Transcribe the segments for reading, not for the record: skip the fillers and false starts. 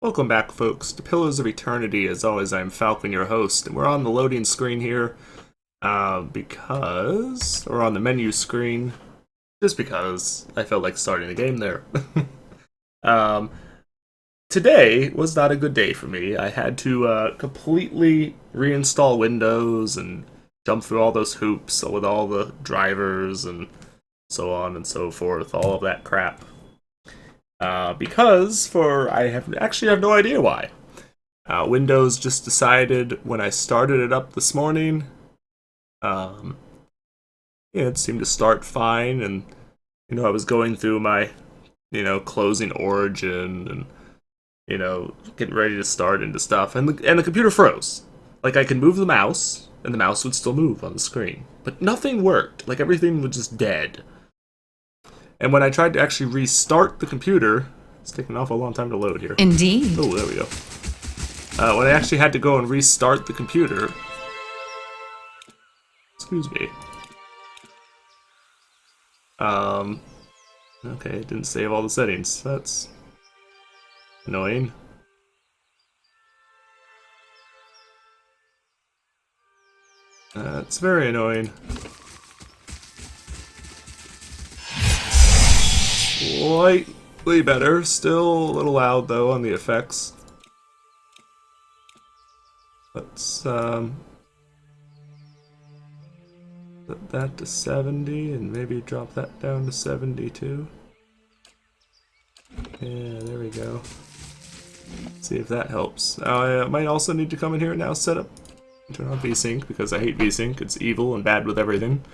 Welcome back, folks, to Pillars of Eternity. As always, I'm Falcon, your host, and we're on the loading screen here because we're on the menu screen just because I felt like starting the game there. um, Today was not a good day for me. I had to completely reinstall Windows and jump through all those hoops with all the drivers and so on and so forth, all of that crap. I have no idea why. Windows just decided when I started it up this morning, um, it seemed to start fine, and I was going through my, closing Origin and getting ready to start into stuff, and the computer froze. Like I could move the mouse, and the mouse would still move on the screen, but nothing worked. Like everything was just dead. And when I tried to actually restart the computer, it's taking an awful long time to load here. Indeed. Oh, there we go. When I actually had to go and restart the computer... Excuse me. Okay, it didn't save all the settings. That's annoying. It's very annoying. Slightly better. Still a little loud, though, on the effects. Let's, set that to 70, and maybe drop that down to 72. Yeah, there we go. See if that helps. I might also need to come in here and now set up, turn on VSync, because I hate VSync. It's evil and bad with everything.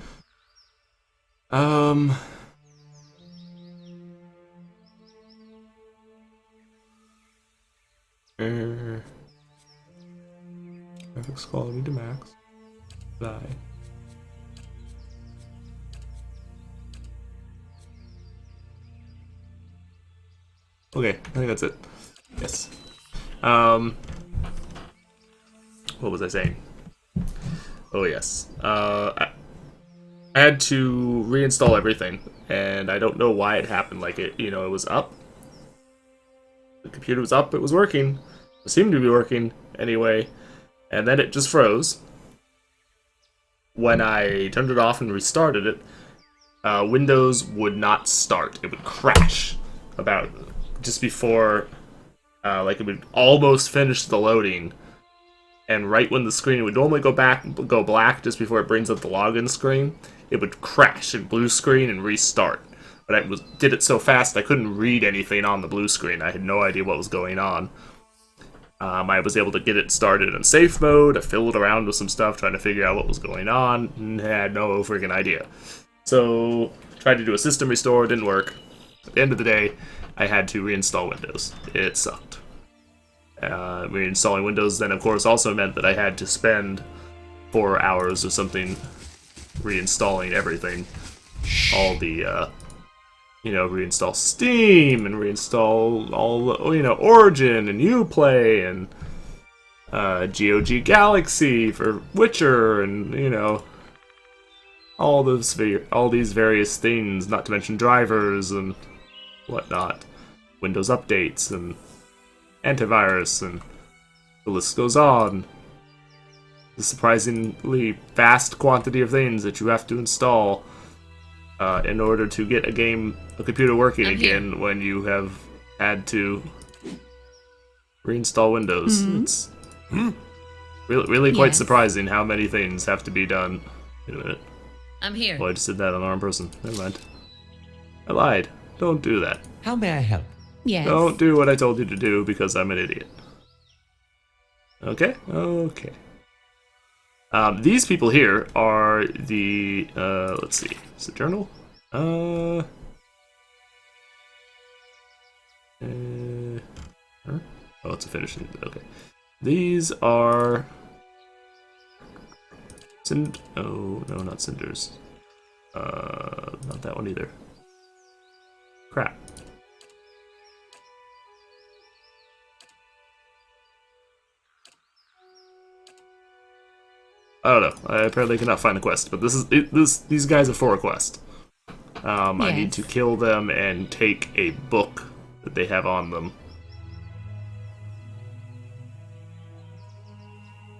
Graphics quality to max. Die. Okay, I think that's it. Yes. What was I saying? Oh yes. I had to reinstall everything, and I don't know why it happened. Like it was up. The computer was up. It was working. It seemed to be working anyway, and then it just froze. When I turned it off and restarted it, Windows would not start. It would crash about just before, like it would almost finish the loading, and right when the screen would normally go black just before it brings up the login screen, it would crash and blue screen and restart. But I did it so fast I couldn't read anything on the blue screen. I had no idea what was going on. I was able to get it started in safe mode. I fiddled around with some stuff trying to figure out what was going on, and had no freaking idea. So, tried to do a system restore, didn't work. At the end of the day, I had to reinstall Windows. It sucked. Reinstalling Windows then, of course, also meant that I had to spend 4 hours or something reinstalling everything. All the, reinstall Steam and reinstall all, Origin and Uplay and GOG Galaxy for Witcher and, all these various things, not to mention drivers and whatnot, Windows updates and antivirus, and the list goes on. The surprisingly vast quantity of things that you have to install in order to get a computer working again when you have had to reinstall Windows. It's really quite surprising how many things have to be done. Wait a minute. I'm here. Oh, I just did that on the wrong person. Never mind. I lied. Don't do that. How may I help? Yes. Don't do what I told you to do because I'm an idiot. Okay? Okay. These people here are the, let's see. Is it journal? Huh? Oh, it's a finishing. Okay. These are... Oh, no, not cinders. Not that one either. Crap. I don't know. I apparently cannot find the quest, but these guys are for a quest. I need to kill them and take a book that they have on them.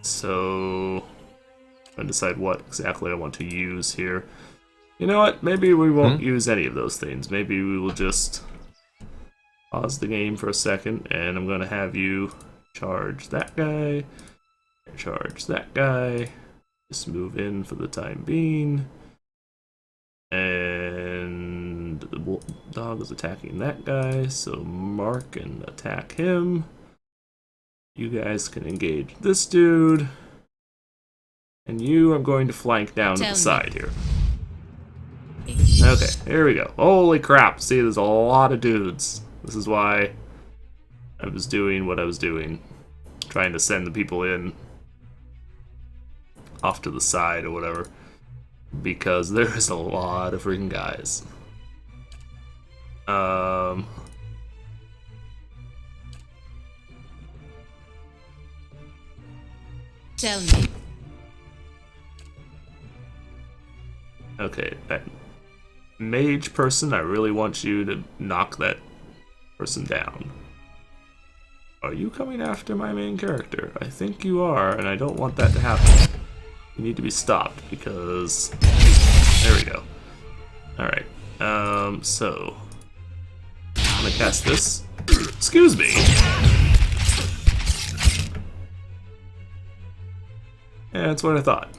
So and decide what exactly I want to use here. You know what? Maybe we won't use any of those things. Maybe we will just pause the game for a second, and I'm going to have you charge that guy, charge that guy, just move in for the time being, and the dog is attacking that guy, so Mark can attack him. You guys can engage this dude. And you are going to flank down to the side here. Okay, here we go. Holy crap, see, there's a lot of dudes. This is why I was doing what I was doing. Trying to send the people in off to the side or whatever. Because there's a lot of freaking guys. Tell me. Okay, that mage person, I really want you to knock that person down. Are you coming after my main character? I think you are, and I don't want that to happen. You need to be stopped, because... There we go. Alright, so... I'm gonna cast this. Excuse me! Yeah, that's what I thought.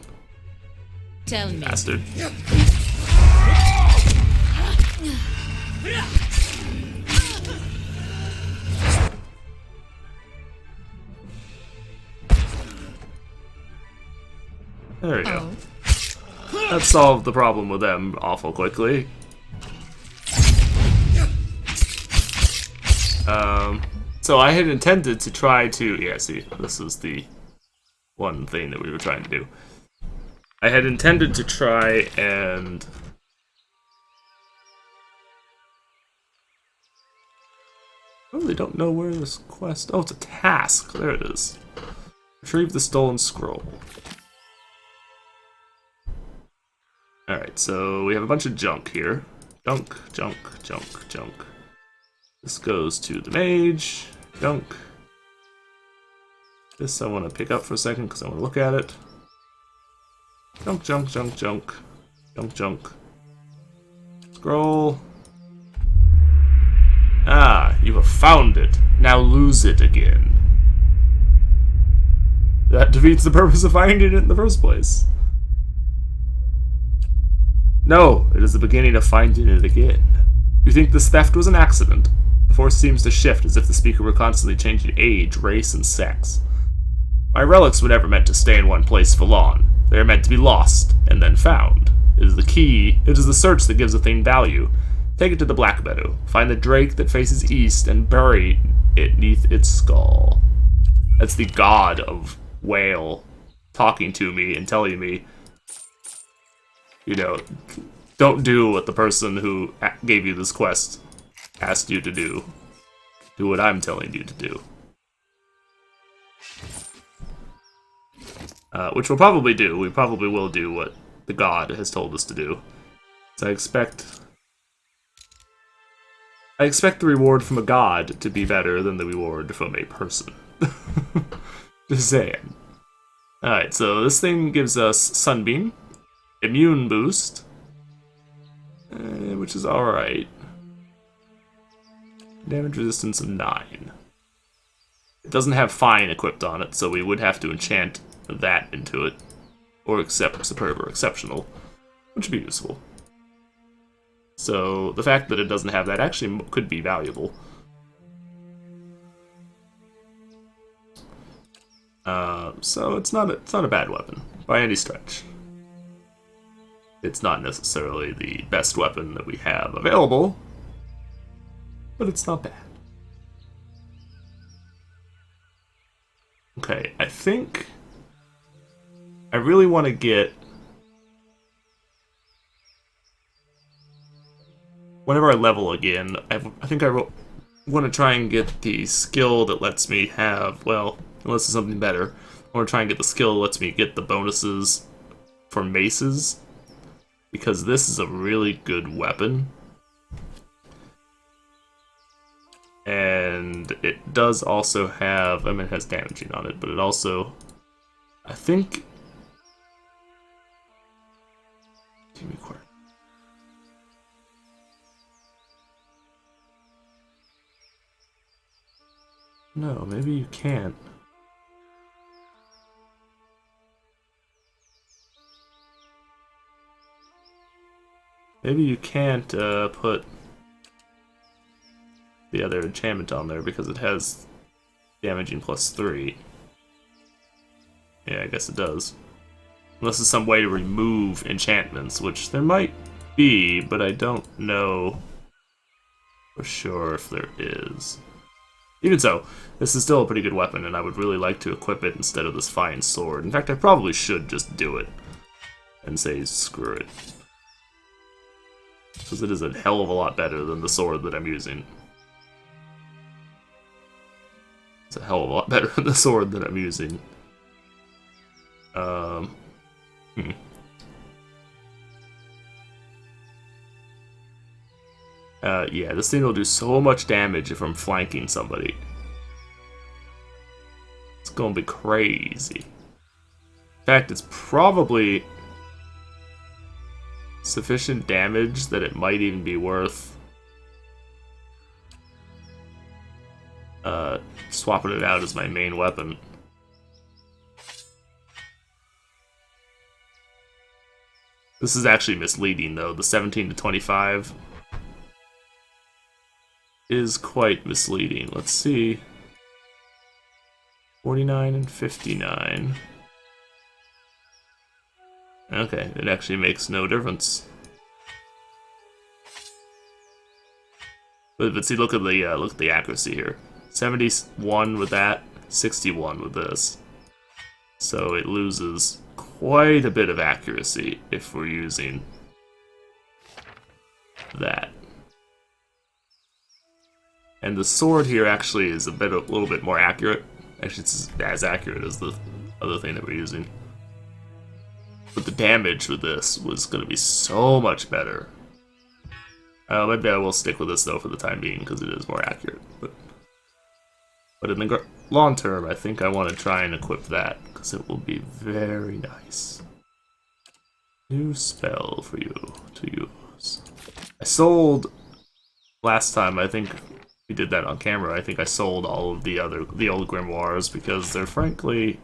Tell me. Bastard. There we go. That solved the problem with them awful quickly. So I had intended to try to... Yeah, see, this is the one thing that we were trying to do. I had intended to try and... I really don't know where this quest... Oh, it's a task. There it is. Retrieve the stolen scroll. Alright, so we have a bunch of junk here. Junk, junk, junk, junk. This goes to the mage. Junk. This I want to pick up for a second because I want to look at it. Junk, junk, junk, junk. Junk, junk. Scroll. Ah, you have found it. Now lose it again. That defeats the purpose of finding it in the first place. No, it is the beginning of finding it again. You think this theft was an accident? The force seems to shift as if the speaker were constantly changing age, race, and sex. My relics were never meant to stay in one place for long. They are meant to be lost, and then found. It is the key, it is the search that gives a thing value. Take it to the Black Meadow, find the drake that faces east, and bury it neath its skull. That's the god of whale talking to me and telling me, you know, don't do what the person who gave you this quest asked you to do. Do what I'm telling you to do. Which we'll probably do. We probably will do what the god has told us to do. So I expect the reward from a god to be better than the reward from a person. Just saying. Alright, so this thing gives us Sunbeam, Immune Boost, which is alright. Damage resistance of 9. It doesn't have Fine equipped on it, so we would have to enchant that into it. Or accept Superb or Exceptional, which would be useful. So the fact that it doesn't have that actually could be valuable. So it's not a bad weapon by any stretch. It's not necessarily the best weapon that we have available, but it's not bad. Okay, I think I really want to get... Whenever I level again, I think I want to try and get the skill that lets me have, well, unless it's something better, I want to try and get the skill that lets me get the bonuses for maces, because this is a really good weapon. And it does also have, I mean, it has damaging on it, but it also I think... Give me a quarter. No, maybe you can't. Maybe you can't put the other enchantment on there because it has damaging +3. Yeah, I guess it does. Unless there's some way to remove enchantments, which there might be, but I don't know for sure if there is. Even so, this is still a pretty good weapon, and I would really like to equip it instead of this fine sword. In fact, I probably should just do it and say screw it. Because it is a hell of a lot better than the sword that I'm using. It's a hell of a lot better than the sword that I'm using. Yeah, this thing will do so much damage if I'm flanking somebody. It's gonna be crazy. In fact, it's probably sufficient damage that it might even be worth swapping it out as my main weapon. This is actually misleading, though. The 17 to 25 is quite misleading. Let's see. 49 and 59. Okay, it actually makes no difference. But see, look at the accuracy here. 71 with that, 61 with this. So it loses quite a bit of accuracy if we're using that. And the sword here actually is a little bit more accurate. Actually, it's as accurate as the other thing that we're using. But the damage with this was going to be so much better. Maybe I will stick with this though for the time being because it is more accurate. But in the long term, I think I want to try and equip that because it will be very nice. New spell for you to use. I sold last time. I think we did that on camera. I think I sold all of the old grimoires because they're frankly.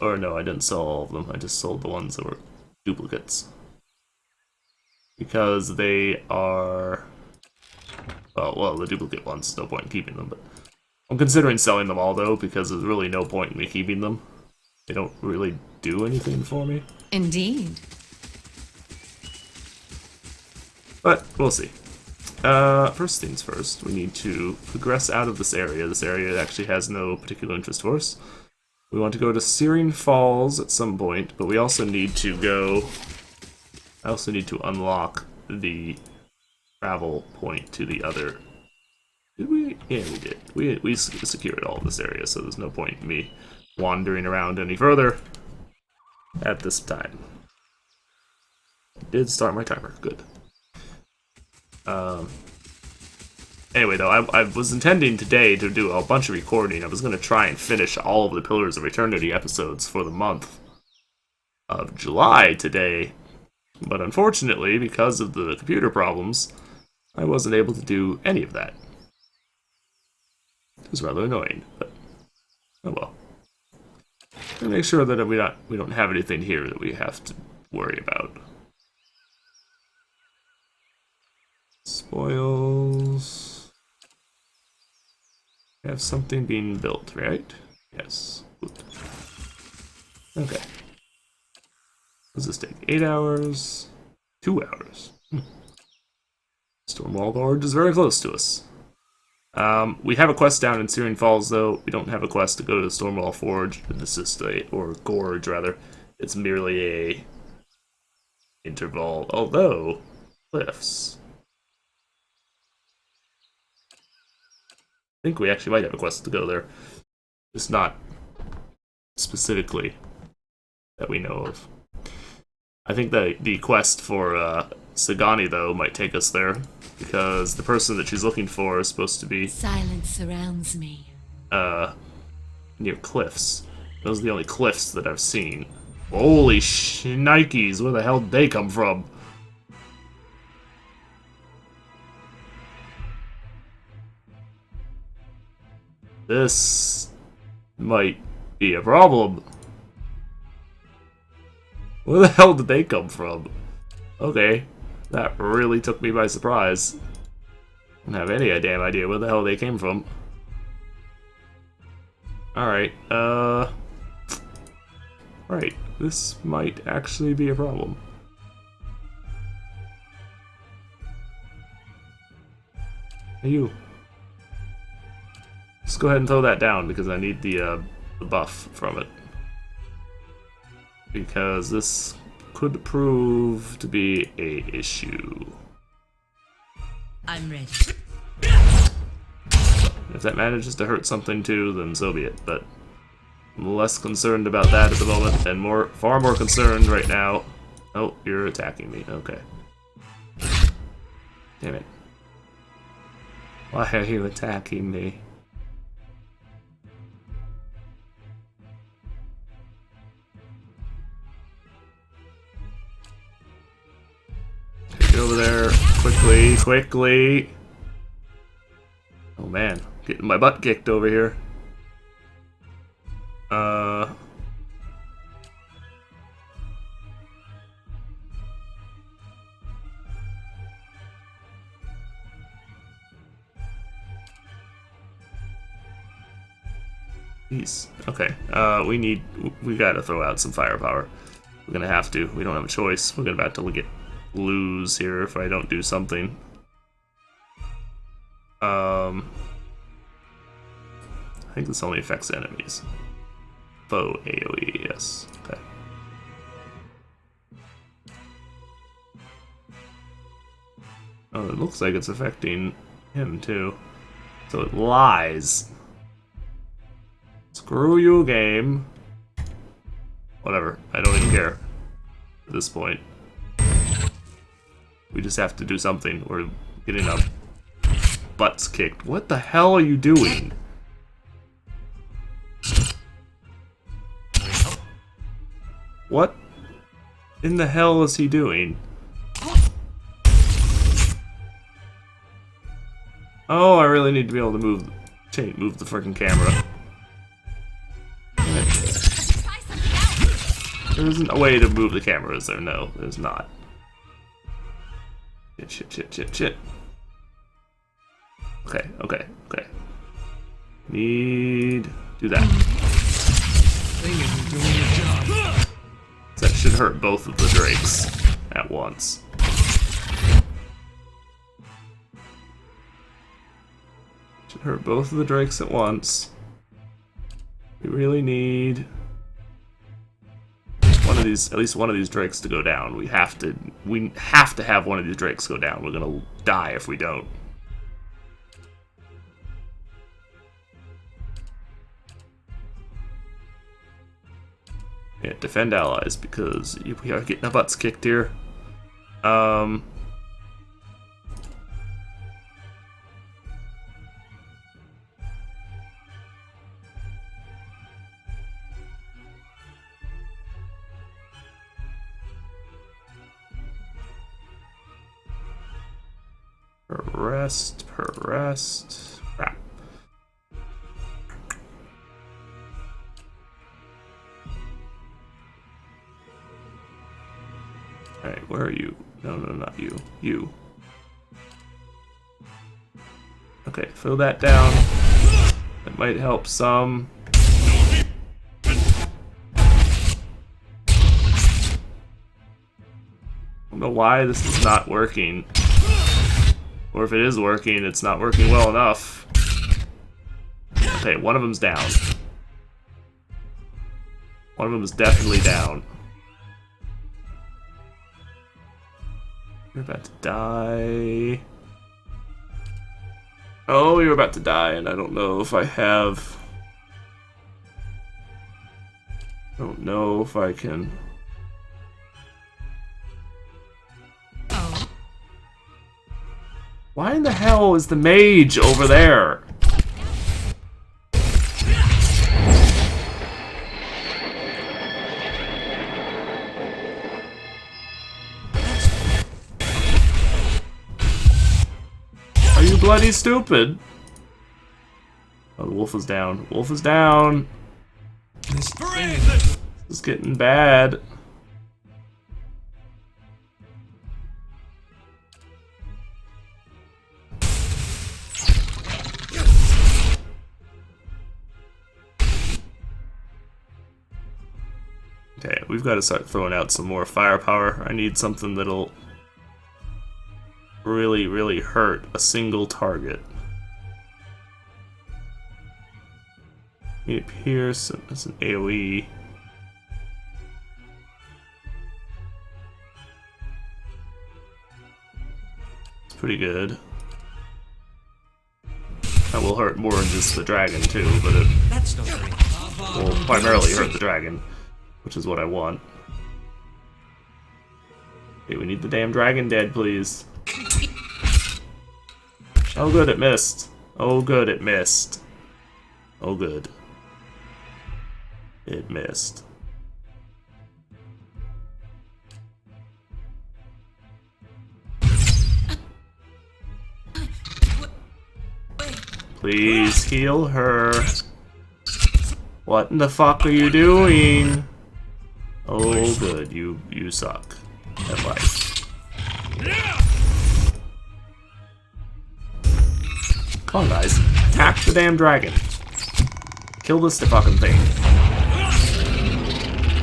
Or no, I didn't sell all of them. I just sold the ones that were duplicates. Because they are... Well, the duplicate ones, no point in keeping them, but... I'm considering selling them all, though, because there's really no point in me keeping them. They don't really do anything for me. Indeed. But, we'll see. First things first, we need to progress out of this area. This area actually has no particular interest for us. We want to go to Searing Falls at some point, but we also need to go... I also need to unlock the travel point to the other... Did we? Yeah, we did. We secured all of this area, so there's no point in me wandering around any further at this time. I did start my timer. Good. Anyway, though, I was intending today to do a bunch of recording. I was going to try and finish all of the Pillars of Eternity episodes for the month of July today. But unfortunately, because of the computer problems, I wasn't able to do any of that. It was rather annoying, but oh well. And make sure that we don't have anything here that we have to worry about. Spoils. We have something being built, right? Yes. Good. Okay. Does this take 8 hours? 2 hours. Stormwall Gorge is very close to us. We have a quest down in Searing Falls, though. We don't have a quest to go to Stormwall Forge. This is or Gorge, rather. It's merely a interval, although cliffs. I think we actually might have a quest to go there. It's not specifically that we know of. I think that the quest for Sagani, though, might take us there, because the person that she's looking for is supposed to be... Silence surrounds me. near cliffs. Those are the only cliffs that I've seen. Holy shnikes, where the hell did they come from? This might be a problem. Where the hell did they come from? Okay, that really took me by surprise. I don't have any damn idea where the hell they came from. Alright, right, this might actually be a problem. Hey, you. Just go ahead and throw that down because I need the buff from it. Because this could prove to be a issue. I'm ready. If that manages to hurt something too, then so be it. But I'm less concerned about that at the moment, and far more concerned right now. Oh, you're attacking me. Okay. Damn it. Why are you attacking me? Get over there. Quickly, quickly. Oh man, getting my butt kicked over here. Jeez. Okay. We gotta throw out some firepower. We're gonna have to. We don't have a choice. We're about to lose here if I don't do something. I think this only affects enemies. Foe AoE, yes. Okay. Oh, it looks like it's affecting him too. So it lies. Screw you, game. Whatever, I don't even care at this point. We just have to do something. We're getting our butts kicked. What the hell are you doing? What in the hell is he doing? Oh, I really need to be able to move the freaking camera. There isn't a way to move the camera, is there? No, there's not. Shit. Okay. Do that. That should hurt both of the drakes at once. Should hurt both of the drakes at once. We really need one of these, at least one of these drakes to go down. We have to have one of these drakes go down. We're gonna die if we don't. Yeah, defend allies because we are getting our butts kicked here. Per rest. Crap. Alright, where are you? No, not you. You. Okay, fill that down. That might help some. I don't know why this is not working. Or if it is working, it's not working well enough. Okay, one of them's down. One of them is definitely down. You're about to die. Oh, you're about to die, and I don't know if I have... I don't know if I can... Why in the hell is the mage over there? bloody stupid. Oh, the wolf is down. Wolf is down. This is getting bad. Okay, we've got to start throwing out some more firepower. I need something that'll really, really hurt a single target. Need a pierce, that's an AoE. It's pretty good. That will hurt more than just the dragon too, but it will primarily hurt the dragon, which is what I want. Okay, we need the damn dragon dead, please. Oh good, it missed. Oh good, it missed. Oh good. It missed. Please heal her. What in the fuck are you doing? Oh good, you suck at life. Come on guys, attack the damn dragon. Kill this fucking thing.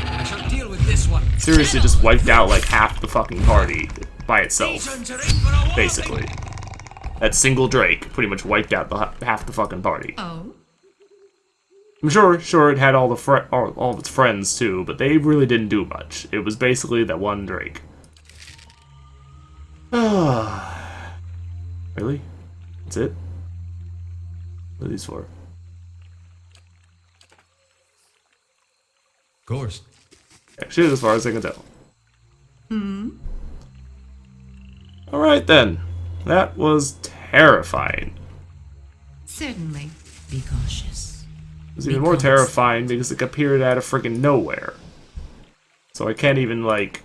I shall deal with this one. Seriously, just wiped out like half the fucking party by itself. Basically. That single Drake pretty much wiped out half the fucking party. Oh. I'm sure it had all of its friends too, but they really didn't do much. It was basically that one Drake. Really? That's it? What are these for? Of course. Actually, as far as I can tell. Alright then. That was terrifying. Certainly. Be cautious. It was even more terrifying because it appeared out of freaking nowhere. So I can't even, like...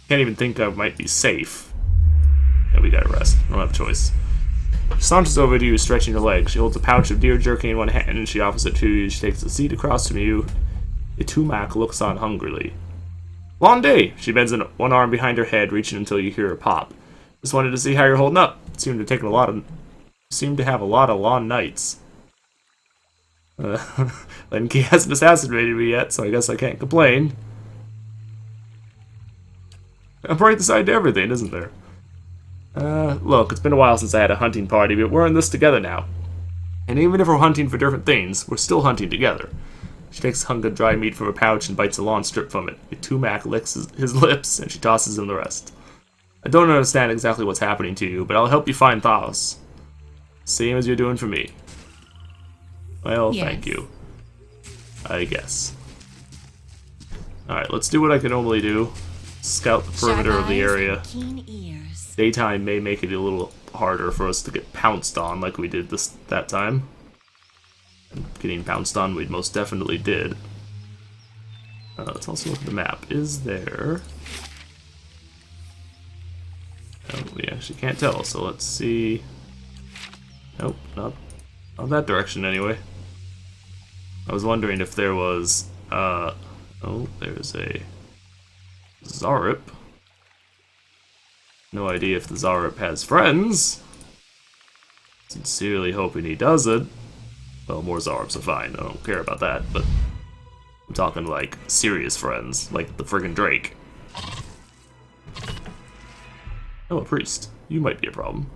Can't even think I might be safe. Yeah, we gotta rest. I don't have a choice. She saunters over to you, stretching her legs. She holds a pouch of deer jerky in one hand, and she offers it to you. She takes a seat across from you. Itumak looks on hungrily. Long day! She bends one arm behind her head, reaching until you hear her pop. Just wanted to see how you're holding up. Seem to have a lot of long nights. Lenki hasn't assassinated me yet, so I guess I can't complain. A bright side to everything, isn't there? Look, it's been a while since I had a hunting party, but we're in this together now. And even if we're hunting for different things, we're still hunting together. She takes a hunk of dry meat from her pouch and bites a long strip from it. Tumak licks his lips, and she tosses him the rest. I don't understand exactly what's happening to you, but I'll help you find Thalos. Same as you're doing for me. Well, Yes. thank you. I guess. Alright, let's do what I can normally do. Scout the perimeter of the area. Keen ears. Daytime may make it a little harder for us to get pounced on like we did that time. Getting pounced on we most definitely did. Let's also look at the map. Is there... Oh, we actually can't tell, so let's see... Nope, not that direction anyway. I was wondering if there was... Oh, there's a... Zarup. No idea if the Zarup has friends. Sincerely hoping he doesn't. Well, more Zarups are fine, I don't care about that, but I'm talking like serious friends, like the friggin' Drake. Oh, a priest. You might be a problem.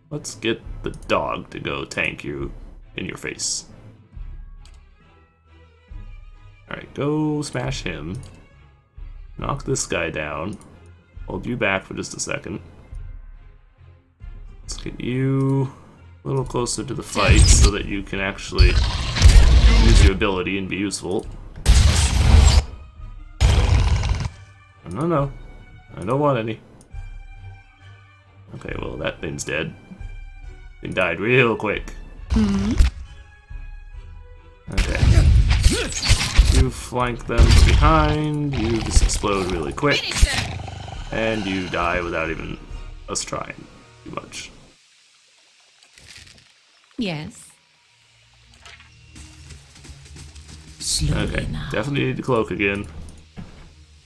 Let's get the dog to go tank you in your face. Alright, go smash him. Knock this guy down. Hold you back for just a second. Let's get you a little closer to the fight so that you can actually use your ability and be useful. No. I don't want any. Okay, well, that thing's dead. Thing died real quick. Okay. You flank them from behind, you just explode really quick. And you die without even us trying too much. Yes. Slowly Okay, now. definitely need to cloak again.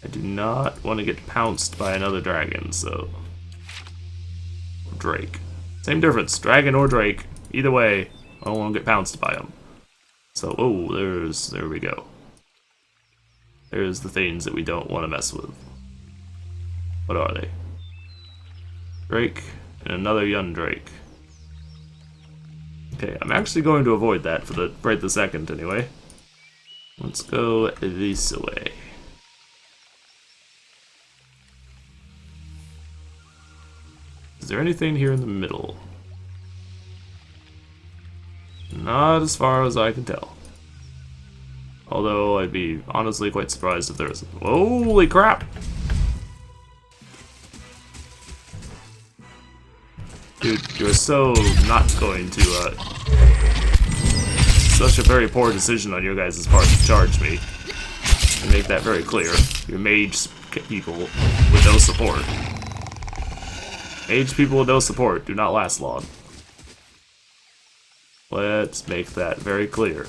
I do not want to get pounced by another dragon, so... Drake. Same difference, dragon or drake. Either way, I don't want to get pounced by them. So, oh, there we go. There's the things that we don't want to mess with. What are they? Drake and another young drake. Okay, I'm actually going to avoid that for right the second anyway. Let's go this way. Is there anything here in the middle? Not as far as I can tell. Although I'd be honestly quite surprised if there isn't. Holy crap! Dude, you're so not going to, such a very poor decision on your guys' part to charge me. And make that very clear. You're mage people with no support. Mage people with no support do not last long. Let's make that very clear.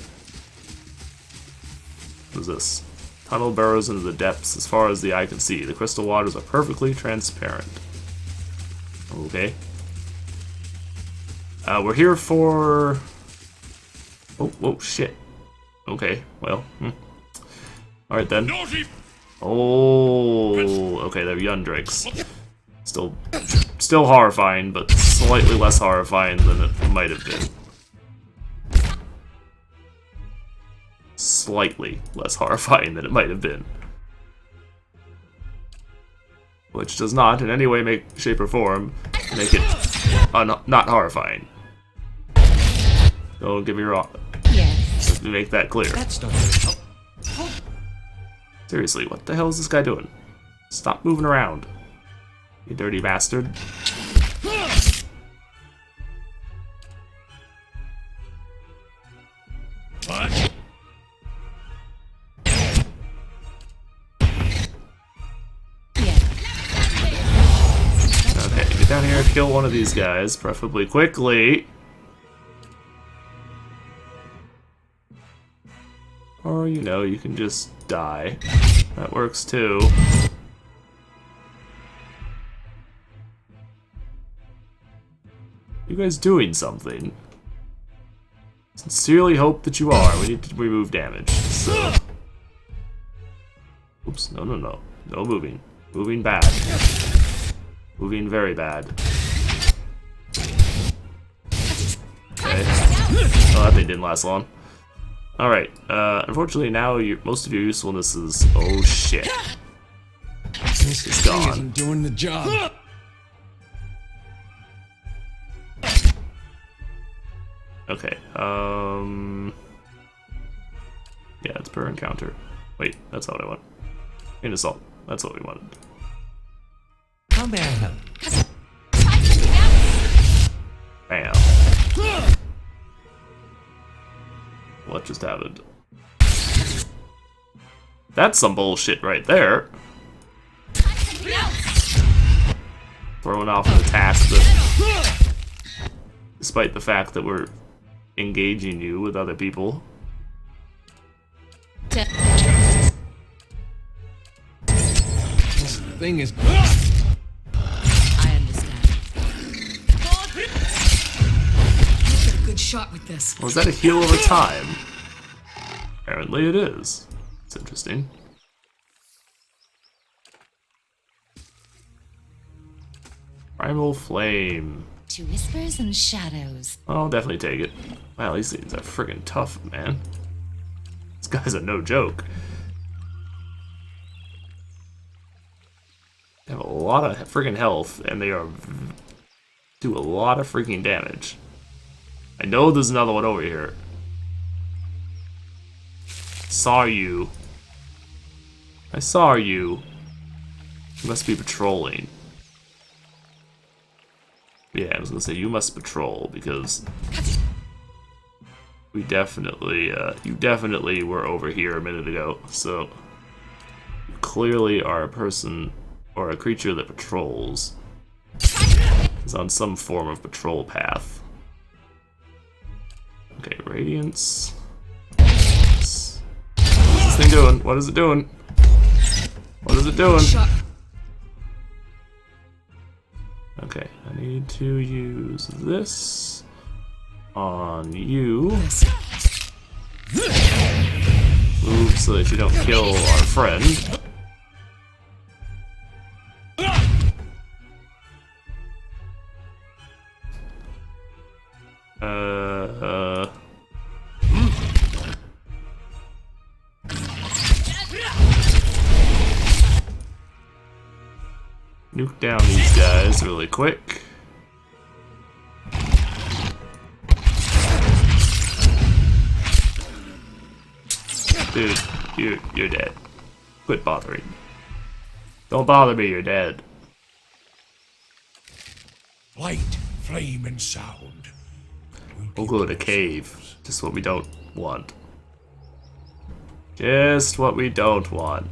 What is this? Tunnel burrows into the depths as far as the eye can see. The crystal waters are perfectly transparent. Okay. We're here for... Oh, shit. Okay, well. Alright then. Oh, okay, they're young drakes. Still horrifying, but slightly less horrifying than it might have been. Slightly less horrifying than it might have been. Which does not in any way, shape, or form make it not horrifying. Don't get me wrong. Yes. Let me make that clear. That's not good. Seriously, what the hell is this guy doing? Stop moving around, you dirty bastard. Okay, get down here and kill one of these guys, preferably quickly. Or, you know, you can just die. That works too. You guys doing something? Sincerely hope that you are. We need to remove damage. So. Oops, no. No moving. Moving bad. Moving very bad. Okay. Oh, that thing didn't last long. Alright, unfortunately now most of your usefulness is... Oh shit. It's gone. Isn't doing the job. Okay, yeah, it's per encounter. Wait, that's not what I want. In assault. That's what we wanted. How may I help? Bam. What just happened? That's some bullshit right there. Throwing off an attack that, despite the fact that we're engaging you with other people. This thing is... I understand. Get a good shot with this. Was that a heal over time? Apparently it is. It's interesting. Primal Flame. To whispers and shadows. I'll definitely take it. Wow, these things are friggin' tough, man. These guys are no joke. They have a lot of friggin' health, and they do a lot of freaking damage. I know there's another one over here. Saw you. I saw you. You must be patrolling. Yeah, I was gonna say you must patrol because we definitely, you definitely were over here a minute ago. So you clearly are a person or a creature that patrols. He's on some form of patrol path. Okay, Radiance. What's this thing doing? What is it doing? What is it doing? Shot. Okay, I need to use this on you. This. Move so that you don't kill our friend. Nuke down these guys really quick. Dude, you're dead. Quit bothering. Don't bother me, you're dead. Light, flame, and sound. We'll go to the cave. Just what we don't want. Just what we don't want.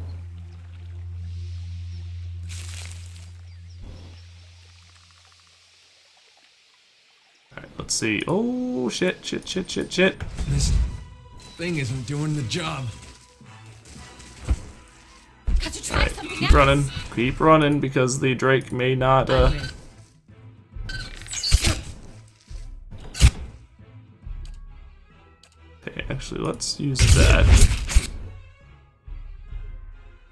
Alright, let's see. Oh, shit. This thing isn't doing the job. Got to try something Keep running. Keep running because the Drake may not, Okay, actually, let's use that.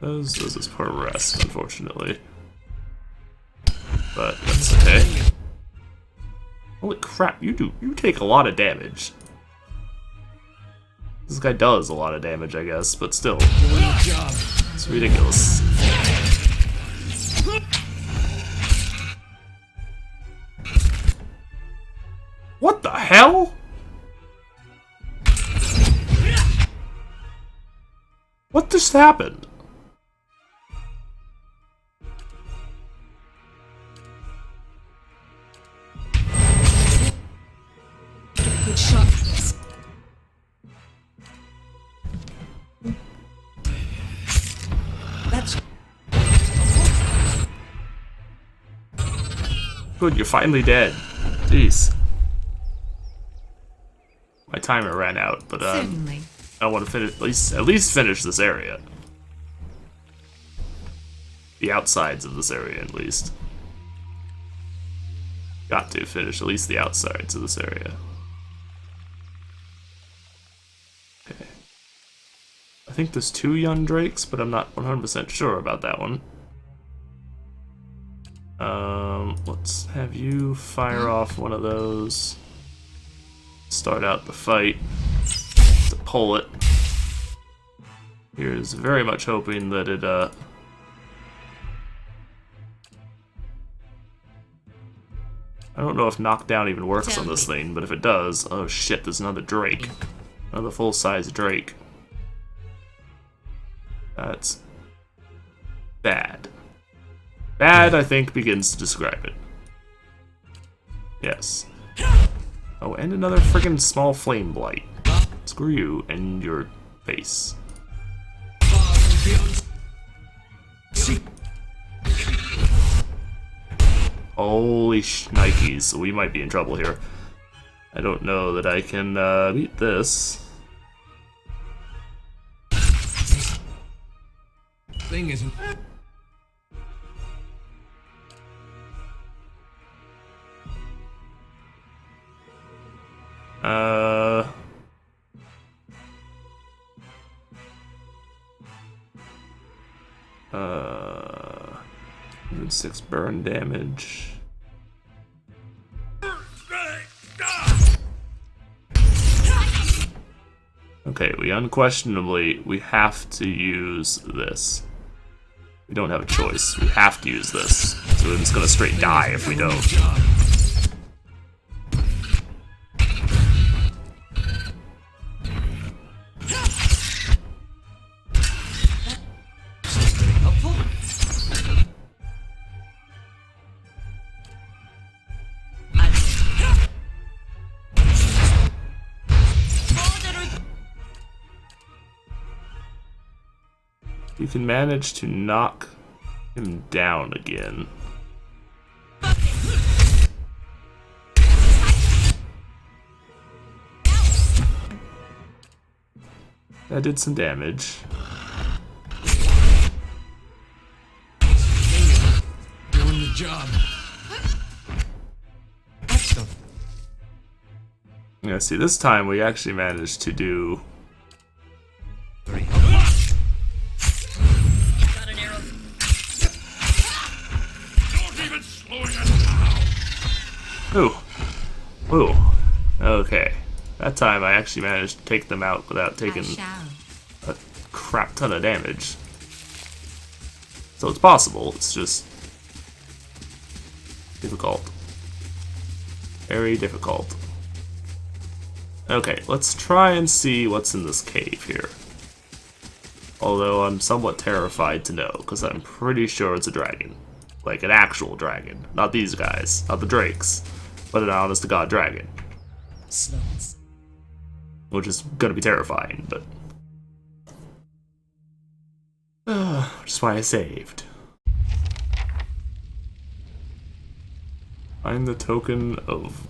Those is poor rest, unfortunately. But that's okay. Holy crap, you take a lot of damage. This guy does a lot of damage, I guess, but still. Doing the job. It's ridiculous. What the hell? What just happened? Good shot with this. That's Good, you're finally dead. Jeez. My timer ran out, but Certainly. I want to finish at least finish this area. The outsides of this area, at least. Got to finish at least the outsides of this area. Okay. I think there's 2 young drakes, but I'm not 100% sure about that one. Let's have you fire off one of those. Start out the fight. To pull it. Here's very much hoping that it, I don't know if knockdown even works on this thing, but if it does, oh shit, there's another Drake. Another full-size Drake. That's bad. Bad, I think, begins to describe it. Yes. Oh, and another friggin' small flame blight. Screw you and your face. Holy shnikes, we might be in trouble here. I don't know that I can beat this. thing isn't. Uh... 106 burn damage. Okay, we have to use this. We don't have a choice. We have to use this. So we're just gonna straight die if we don't. You can manage to knock him down again. That did some damage. Doing the job. Stuff. Yeah, see, this time we actually managed to do... Three. Got an arrow. Ooh. Ooh. Okay. That time I actually managed to take them out without taking a crap ton of damage. So it's possible, it's just difficult. Very difficult. Okay, let's try and see what's in this cave here. Although I'm somewhat terrified to know, because I'm pretty sure it's a dragon. Like an actual dragon. Not these guys, not the drakes, but an honest to God dragon. Slots. Which is gonna be terrifying, but... which is why I saved. Find the token of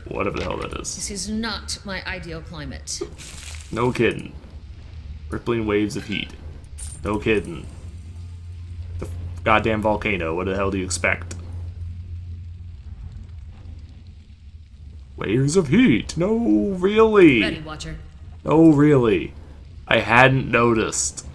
whatever the hell that is. This is not my ideal climate. No kidding. Rippling waves of heat. No kidding. The goddamn volcano, what the hell do you expect? Waves of heat. No, really. Ready, Watcher. No, really. I hadn't noticed.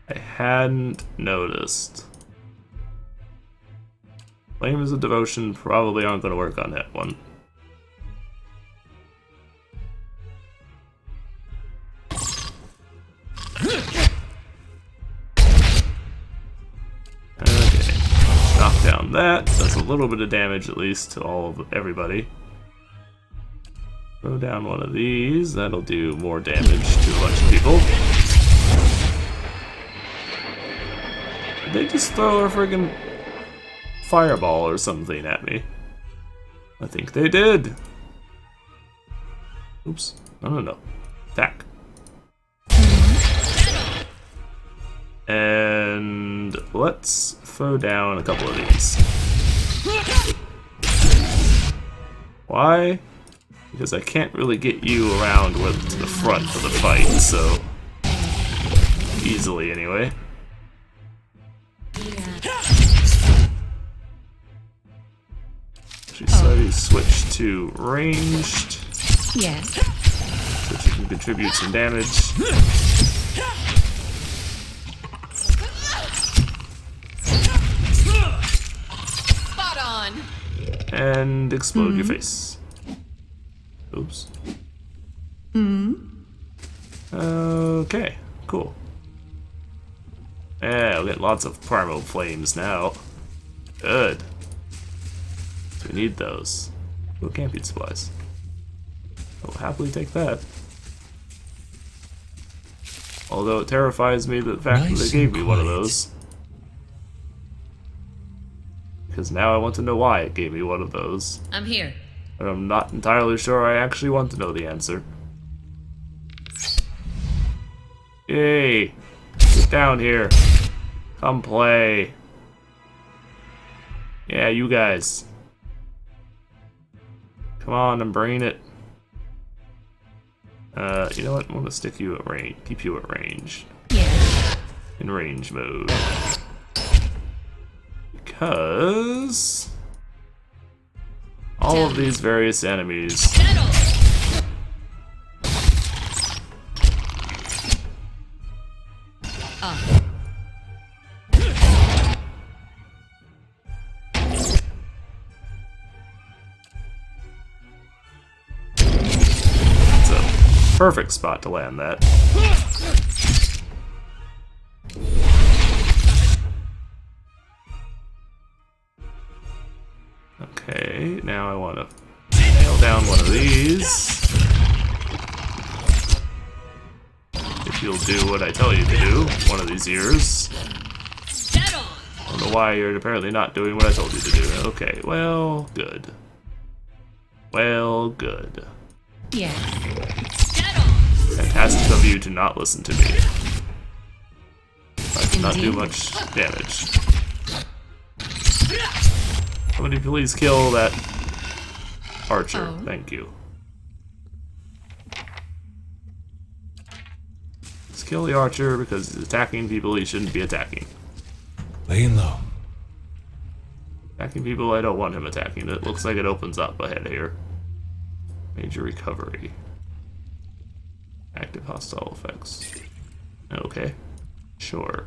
I hadn't noticed. Flames of Devotion probably aren't going to work on that one. Okay, knock down that. Does a little bit of damage at least to everybody. Throw down one of these. That'll do more damage to a bunch of people. Did they just throw a friggin' fireball or something at me? I think they did. Oops. No. Attack. And let's throw down a couple of these. Why? Because I can't really get you around to the front of the fight, so... easily, anyway. Actually, slightly switch to ranged, Yes. so that you can contribute some damage. Spot on. And explode your face. Oops. Okay, cool. Yeah, we'll get lots of primal flames now. Good. We need those. Ooh, camping supplies. I'll happily take that. Although it terrifies me the fact that they gave me one of those. Because now I want to know why it gave me one of those. I'm here. And I'm not entirely sure I actually want to know the answer. Yay! Sit down here. Come play. Yeah, you guys. Come on and brain it. You know what? I'm gonna stick you at range. Keep you at range. Yes. In range mode. Because... all of these various enemies... it's a perfect spot to land that. Okay, now I want to nail down one of these. If you'll do what I tell you to do, one of these years. I don't know why you're apparently not doing what I told you to do. Okay, well, good. Well, good. Yes. Fantastic of you to not listen to me. I did not do Indeed. much damage. Somebody please kill that archer. Oh. Thank you. Let's kill the archer because he's attacking people he shouldn't be attacking. Laying low. Attacking people I don't want him attacking. It looks like it opens up ahead here. Major recovery. Active hostile effects. Okay. Sure.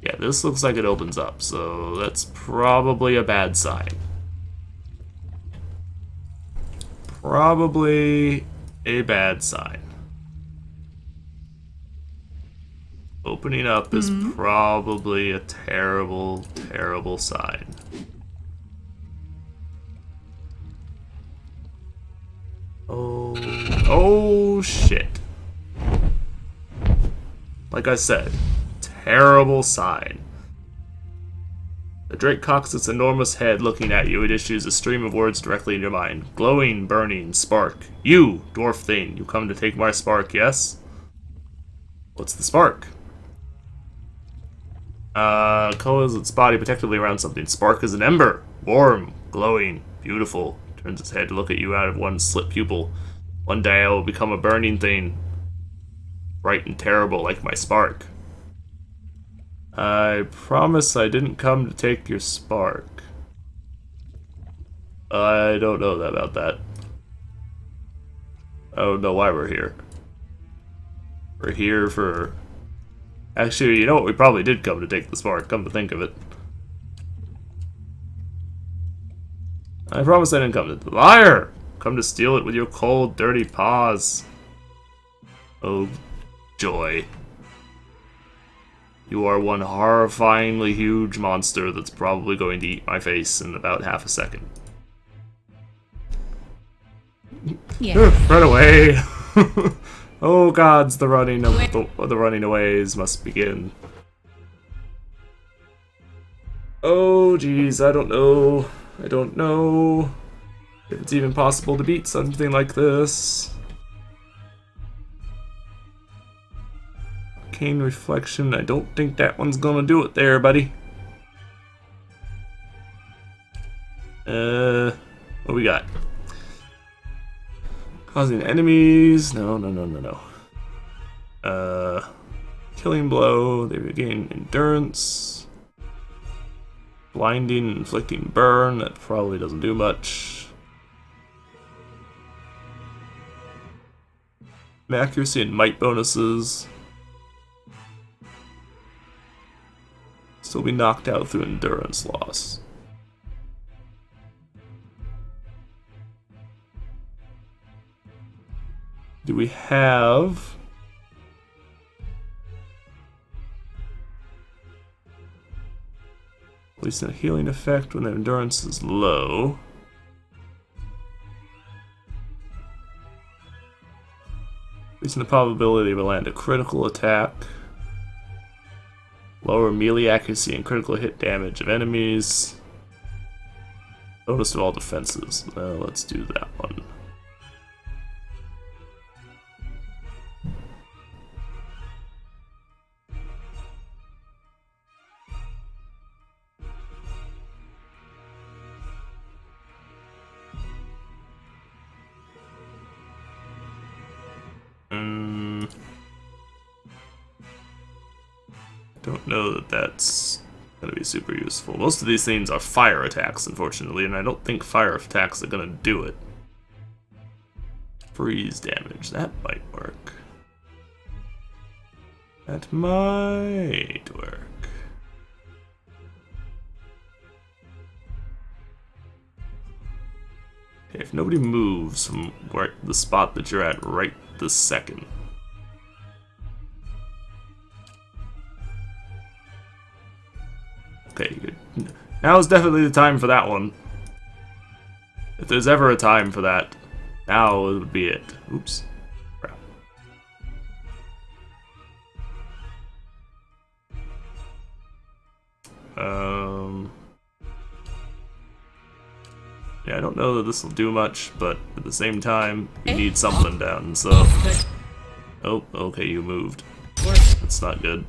Yeah, this looks like it opens up, so that's probably a bad sign. Probably a bad sign. Opening up is probably a terrible, terrible sign. Oh shit. Like I said, terrible sign. The Drake cocks its enormous head looking at you. It issues a stream of words directly in your mind. Glowing, burning, spark. You, dwarf thing, you come to take my spark, yes? What's the spark? Coils its body protectively around something. Spark is an ember. Warm, glowing, beautiful. Turns its head to look at you out of one slit pupil. One day I will become a burning thing. Bright and terrible like my spark. I promise I didn't come to take your spark. I don't know about that. I don't know why we're here. We're here for... Actually, you know what? We probably did come to take the spark, come to think of it. I promise I didn't come to... Liar! Come to steal it with your cold, dirty paws. Oh, joy. You are one horrifyingly huge monster that's probably going to eat my face in about half a second. Yeah. Run away! Oh gods, the running of the running aways must begin. Oh jeez, I don't know. I don't know if it's even possible to beat something like this. Arcane Reflection, I don't think that one's gonna do it there, buddy. What we got? Causing enemies, no. Killing blow, they regain endurance. Blinding, inflicting burn, that probably doesn't do much. Accuracy and might bonuses. Still be knocked out through endurance loss. Do we have... At least a healing effect when the endurance is low. Increasing the probability of land a critical attack. Lower melee accuracy and critical hit damage of enemies. Bonus to all defenses. Let's do that one. Don't know that that's gonna be super useful. Most of these things are fire attacks, unfortunately, and I don't think fire attacks are gonna do it. Freeze damage, that might work. That might work. Okay, if nobody moves from where the spot that you're at right this second. Okay, good. Now is definitely the time for that one. If there's ever a time for that, now would be it. Oops. Crap. Yeah, I don't know that this will do much, but at the same time, you need something down, so... Oh, okay, you moved. That's not good.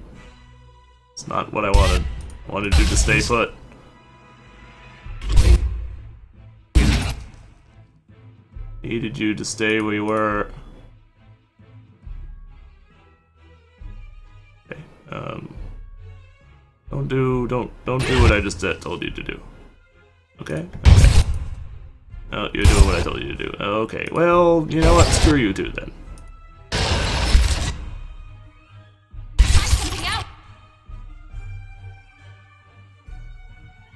It's not what I wanted. I wanted you to stay put. Needed you to stay where you were. Okay. Don't do what I just told you to do. Okay? Okay. Oh, you're doing what I told you to do. Okay, well, you know what? Screw you two then.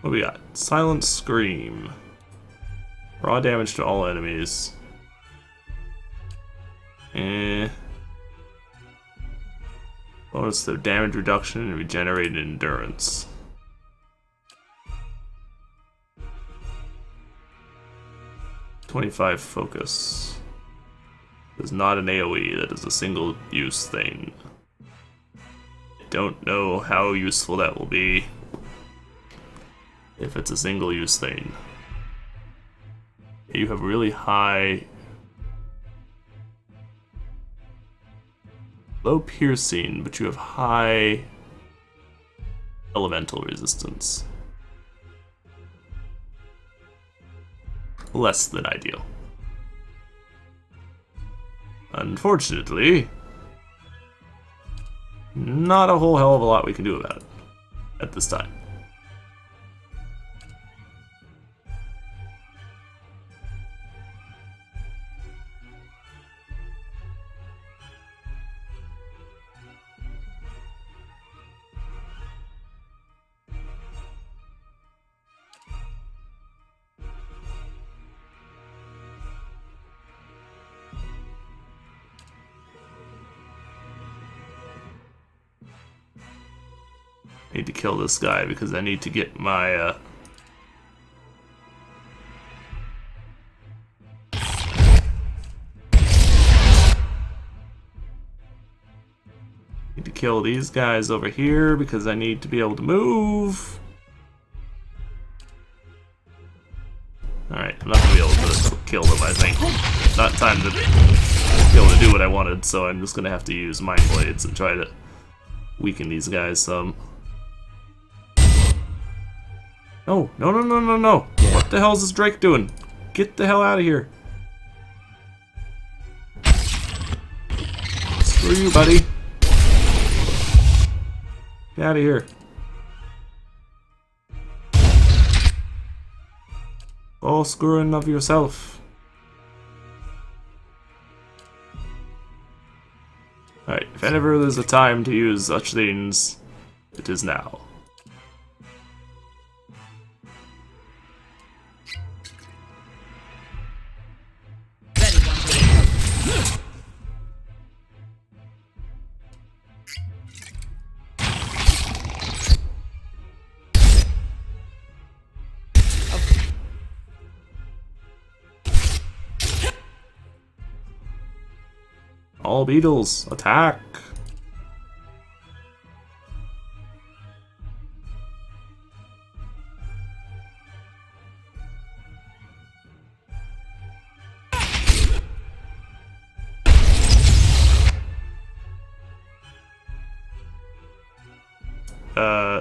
What we got? Silent Scream. Raw damage to all enemies. Bonus to damage reduction and regenerated endurance. .25 focus. Is not an AoE, that is a single use thing. I don't know how useful that will be if it's a single use thing. You have really high low piercing, but you have high elemental resistance. Less than ideal. Unfortunately, not a whole hell of a lot we can do about it at this time. Need to kill this guy because I need to get my need to kill these guys over here because I need to be able to move. Alright, I'm not gonna be able to kill them, I think. Not time to be able to do what I wanted, so I'm just gonna have to use Mind Blades and try to weaken these guys some. No, no, no, no, no, no. What the hell is this Drake doing? Get the hell out of here. Screw you, buddy. Get out of here. Oh, screwing of yourself. Alright, if ever there's a time to use such things, it is now. All beetles, attack!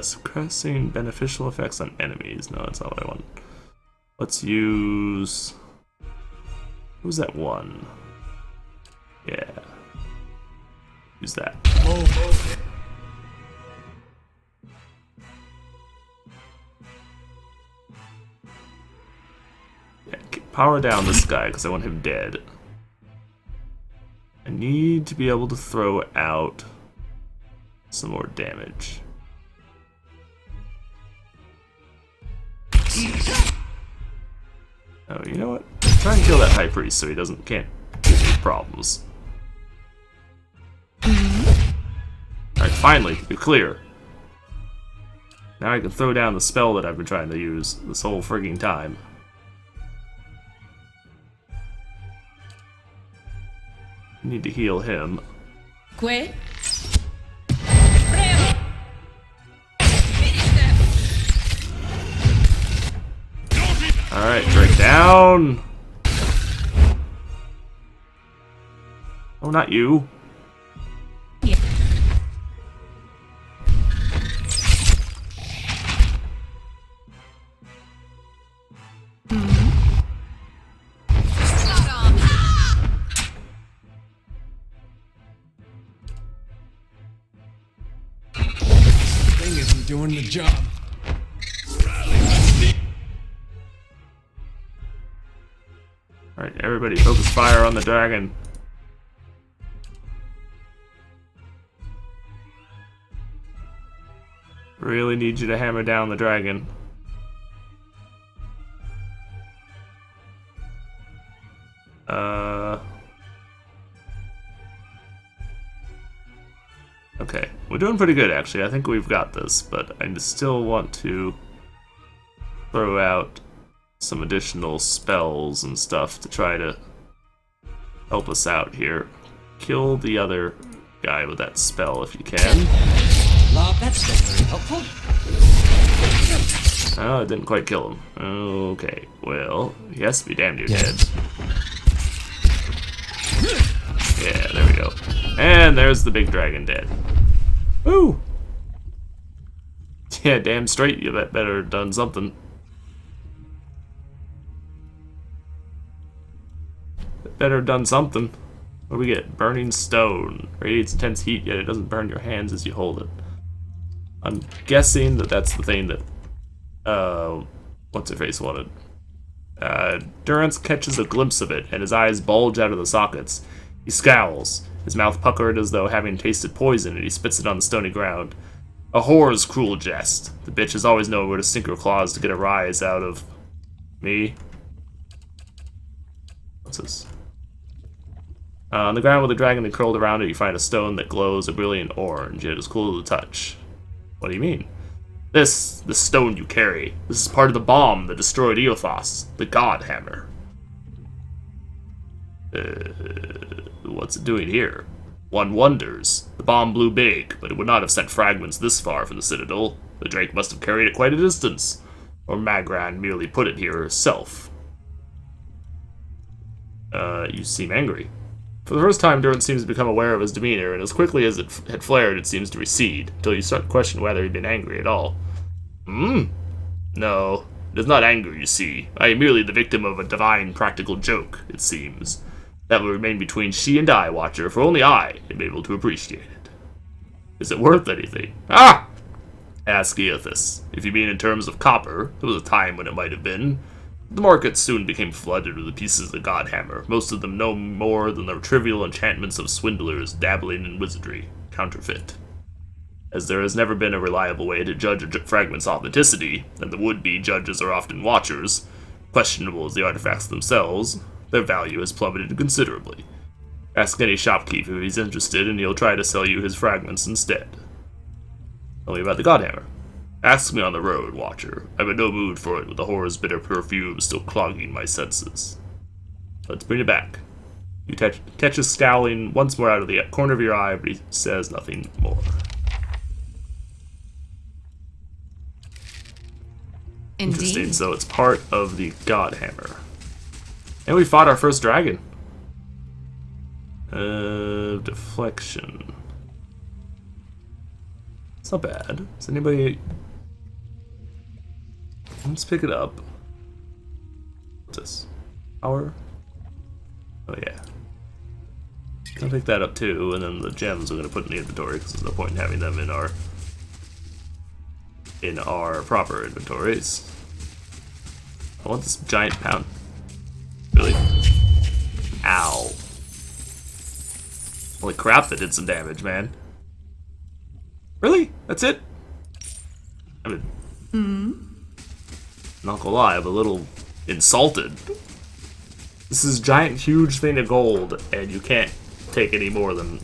Suppressing beneficial effects on enemies. No, that's not what I want. Let's use... Who's that one? Yeah. Use that. Yeah, power down this guy because I want him dead. I need to be able to throw out some more damage. Oh, you know what? Try and kill that High Priest so he can't give me problems. Alright, finally, you're clear. Now I can throw down the spell that I've been trying to use this whole frigging time. Need to heal him. Que? Alright, Drake down! Oh, not you. thing isn't doing the job. Alright, everybody focus fire on the dragon. Really need you to hammer down the dragon. Okay, we're doing pretty good actually. I think we've got this, but I still want to throw out some additional spells and stuff to try to help us out here. Kill the other guy with that spell if you can. Well, that's not very helpful. Oh, it didn't quite kill him. Okay, well, he has to be damn near dead. Yeah, there we go. And there's the big dragon dead. Woo! Yeah, damn straight, you better have done something. Better have done something. What do we get? Burning stone. Radiates intense heat, yet it doesn't burn your hands as you hold it. I'm guessing that that's the thing that, what's her face wanted. Durance catches a glimpse of it, and his eyes bulge out of the sockets. He scowls, his mouth puckered as though having tasted poison, and he spits it on the stony ground. A whore's cruel jest. The bitch has always known where to sink her claws to get a rise out of me. What's this? On the ground with the dragon that curled around it, you find a stone that glows a brilliant orange, yet is cool to the touch. What do you mean? The stone you carry. This is part of the bomb that destroyed Eothas, the God Hammer. What's it doing here? One wonders. The bomb blew big, but it would not have sent fragments this far from the Citadel. The Drake must have carried it quite a distance. Or Magran merely put it here herself. You seem angry. For the first time, Durance seems to become aware of his demeanor, and as quickly as it had flared, it seems to recede, until you start to question whether he'd been angry at all. No, it is not anger, you see. I am merely the victim of a divine practical joke, it seems. That will remain between she and I, Watcher, for only I am able to appreciate it. Is it worth anything? Ah! Ask Eothas. If you mean in terms of copper, there was a time when it might have been. The market soon became flooded with the pieces of the Godhammer, most of them no more than the trivial enchantments of swindlers dabbling in wizardry, counterfeit. As there has never been a reliable way to judge a fragment's authenticity, and the would-be judges are often watchers, questionable as the artifacts themselves, their value has plummeted considerably. Ask any shopkeep if he's interested, and he'll try to sell you his fragments instead. Tell me about the Godhammer. Ask me on the road, Watcher. I'm in no mood for it, with the horror's bitter perfume still clogging my senses. Let's bring it back. You catch us scowling once more out of the corner of your eye, but he says nothing more. Interesting, Indeed. so it's part of the Godhammer. And we fought our first dragon. Deflection. It's not bad. Does anybody... Let's pick it up. What's this? Power? Oh yeah. I'll pick that up too, and then the gems I'm gonna put in the inventory because there's no point in having them in our proper inventories. I want this giant pound. Really? Ow. Holy crap, that did some damage, man. Really? That's it? I mean, not gonna lie, I'm a little insulted. This is a giant, huge thing of gold, and you can't take any more than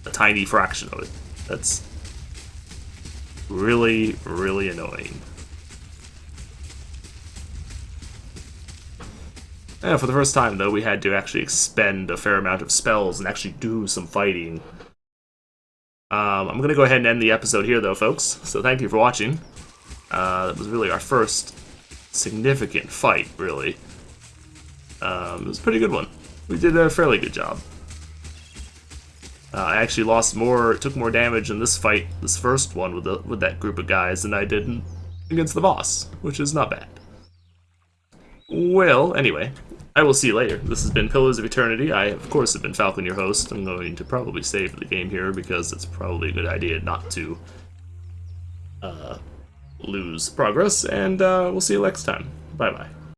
a tiny fraction of it. That's really, really annoying. And for the first time, though, we had to actually expend a fair amount of spells and actually do some fighting. I'm going to go ahead and end the episode here, though, folks. So thank you for watching. That was really our first significant fight, really. It was a pretty good one. We did a fairly good job. I actually took more damage in this fight, this first one with that group of guys, than I did against the boss, which is not bad. Well, anyway, I will see you later. This has been Pillars of Eternity. I, of course, have been Falcon, your host. I'm going to probably save the game here because it's probably a good idea not to lose progress, and we'll see you next time. Bye bye.